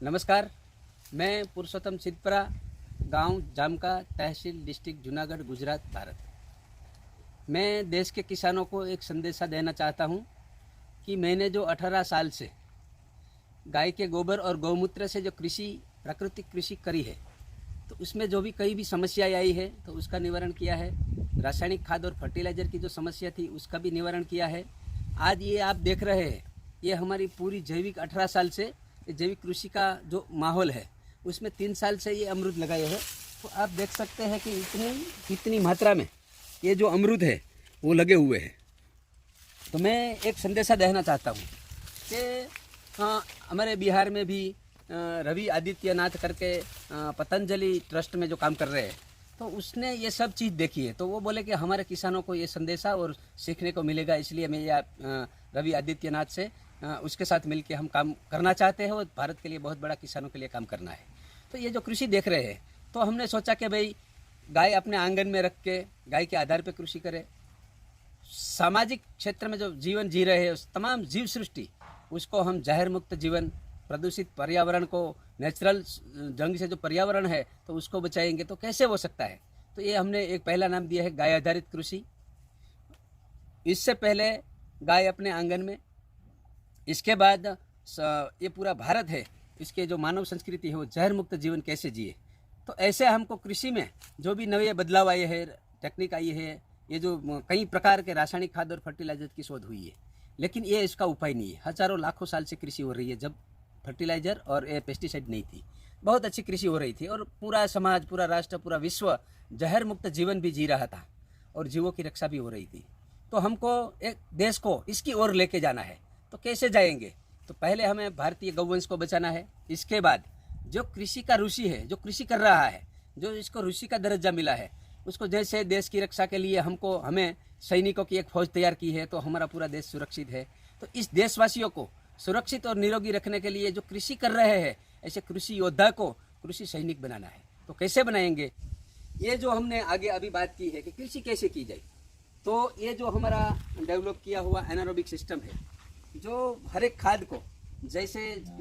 नमस्कार, मैं पुरुषोत्तम सिद्धपुरा, गांव जामका, तहसील डिस्ट्रिक्ट जूनागढ़, गुजरात, भारत। मैं देश के किसानों को एक संदेशा देना चाहता हूं कि मैंने जो 18 साल से गाय के गोबर और गौमूत्र से जो प्राकृतिक कृषि करी है, तो उसमें जो भी कई भी समस्याएं आई है तो उसका निवारण किया है। रासायनिक खाद और फर्टिलाइज़र की जो समस्या थी उसका भी निवारण किया है। आज ये आप देख रहे हैं, ये हमारी पूरी जैविक 18 साल से जैविक कृषि का जो माहौल है उसमें 3 साल से ये अमरूद लगाए हैं। तो आप देख सकते हैं कि इतनी मात्रा में ये जो अमरूद है वो लगे हुए हैं। तो मैं एक संदेशा देना चाहता हूँ कि हमारे बिहार में भी रवि आदित्यनाथ करके पतंजलि ट्रस्ट में जो काम कर रहे हैं, तो उसने ये सब चीज़ देखी है। तो वो बोले कि हमारे किसानों को ये संदेशा और सीखने को मिलेगा, इसलिए मैं ये रवि आदित्यनाथ से उसके साथ मिलकर हम काम करना चाहते हैं और भारत के लिए बहुत बड़ा किसानों के लिए काम करना है। तो ये जो कृषि देख रहे हैं, तो हमने सोचा कि भाई गाय अपने आंगन में रख के गाय के आधार पर कृषि करें। सामाजिक क्षेत्र में जो जीवन जी रहे हैं उस तमाम जीव सृष्टि, उसको हम जहर मुक्त जीवन, प्रदूषित पर्यावरण को, नेचुरल जंग से जो पर्यावरण है तो उसको बचाएंगे तो कैसे हो सकता है। तो ये हमने एक पहला नाम दिया है गाय आधारित कृषि। इससे पहले गाय अपने आंगन में, इसके बाद ये पूरा भारत है, इसके जो मानव संस्कृति है वो जहर मुक्त जीवन कैसे जिए। तो ऐसे हमको कृषि में जो भी नए बदलाव आए हैं, टेक्निक आई है, ये जो कई प्रकार के रासायनिक खाद और फर्टिलाइजर की शोध हुई है, लेकिन ये इसका उपाय नहीं है। हजारों लाखों साल से कृषि हो रही है, जब फर्टिलाइजर और पेस्टिसाइड नहीं थी, बहुत अच्छी कृषि हो रही थी और पूरा समाज, पूरा राष्ट्र, पूरा विश्व जहर मुक्त जीवन भी जी रहा था और जीवों की रक्षा भी हो रही थी। तो हमको एक देश को इसकी ओर लेके जाना है। तो कैसे जाएंगे? तो पहले हमें भारतीय गौवंश को बचाना है। इसके बाद जो कृषि का ऋषि है, जो कृषि कर रहा है, जो इसको ऋषि का दर्जा मिला है, उसको जैसे देश की रक्षा के लिए हमें सैनिकों की एक फौज तैयार की है, तो हमारा पूरा देश सुरक्षित है। तो इस देशवासियों को सुरक्षित और निरोगी रखने के लिए जो कृषि कर रहे हैं, ऐसे कृषि योद्धा को कृषि सैनिक बनाना है। तो कैसे बनाएंगे? ये जो हमने आगे अभी बात की है कि कृषि कैसे की जाए, तो ये जो हमारा डेवलप किया हुआ एनारोबिक सिस्टम है, जो हर एक खाद को, जैसे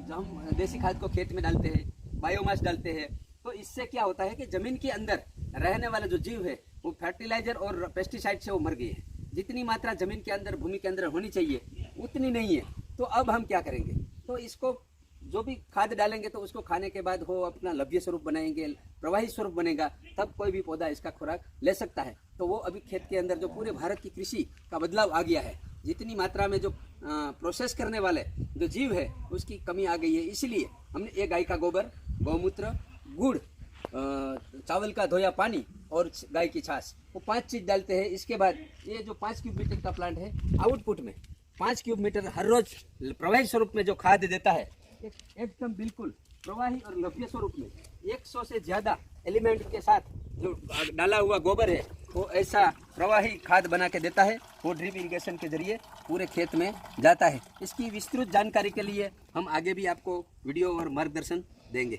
हम देसी खाद को खेत में डालते हैं, बायोमास डालते हैं, तो इससे क्या होता है कि जमीन के अंदर रहने वाला जो जीव है वो फर्टिलाइजर और पेस्टिसाइड से वो मर गए हैं। जितनी मात्रा जमीन के अंदर, भूमि के अंदर होनी चाहिए उतनी नहीं है। तो अब हम क्या करेंगे? तो इसको जो भी खाद डालेंगे तो उसको खाने के बाद वो अपना लव्य स्वरूप बनाएंगे, प्रवाही स्वरूप बनेगा, तब कोई भी पौधा इसका खुराक ले सकता है। तो वो अभी खेत के अंदर जो पूरे भारत की कृषि का बदलाव आ गया है, जितनी मात्रा में जो प्रोसेस करने वाले जो जीव है उसकी कमी आ गई है। इसलिए हमने एक गाय का गोबर, गौमूत्र, गुड़, चावल का धोया पानी और गाय की छाछ, वो 5 चीज़ डालते हैं। इसके बाद ये जो 5 क्यूब मीटर का प्लांट है, आउटपुट में 5 क्यूब मीटर हर रोज प्रवाही स्वरूप में जो खाद देता है, एकदम बिल्कुल प्रवाही और लव्य स्वरूप में 100 से ज़्यादा एलिमेंट के साथ जो डाला हुआ गोबर है वो ऐसा प्रवाही खाद बना के देता है। वो ड्रिप इरिगेशन के जरिए पूरे खेत में जाता है। इसकी विस्तृत जानकारी के लिए हम आगे भी आपको वीडियो और मार्गदर्शन देंगे।